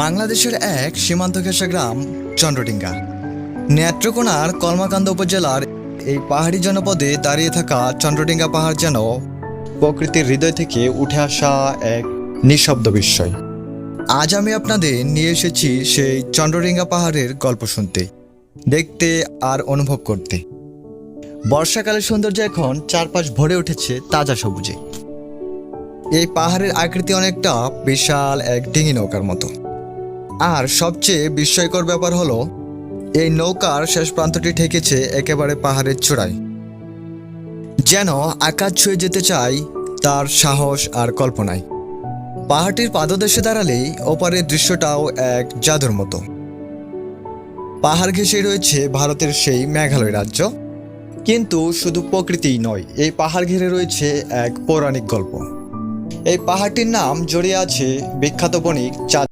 বাংলাদেশের এক সীমান্ত ঘেঁষা গ্রাম চন্দ্রডিঙ্গা। নেত্রকোনার কলমাকান্দা উপজেলার এই পাহাড়ি জনপদে দাঁড়িয়ে থাকা চন্দ্রডিঙ্গা পাহাড় যেন প্রকৃতির হৃদয় থেকে উঠে আসা এক নিঃশব্দ বিস্ময়। আজ আমি আপনাদের নিয়ে এসেছি সেই চন্দ্রডিঙ্গা পাহাড়ের গল্প শুনতে, দেখতে আর অনুভব করতে। বর্ষাকালের সৌন্দর্য এখন চারপাশ ভরে উঠেছে তাজা সবুজে। এই পাহাড়ের আকৃতি অনেকটা বিশাল এক ডিঙি নৌকার মতো। আর সবচেয়ে বিস্ময়কর ব্যাপার হলো, এই নৌকার শেষ প্রান্তটি ঠেকেছে একেবারে পাহাড়ের চূড়ায়, যেন আকাশ ছুঁয়ে যেতে চাই তার সাহস আর কল্পনায়। পাহাড়টির পাদদেশে দাঁড়ালেই ওপারের দৃশ্যটাও এক জাদুর মতো। পাহাড় ঘেঁষে রয়েছে ভারতের সেই মেঘালয় রাজ্য, কিন্তু শুধু প্রকৃতিই নয়, এই পাহাড় ঘিরে রয়েছে এক পৌরাণিক গল্প। এই পাহাড়টির নাম জড়িয়ে আছে বিখ্যাত বণিক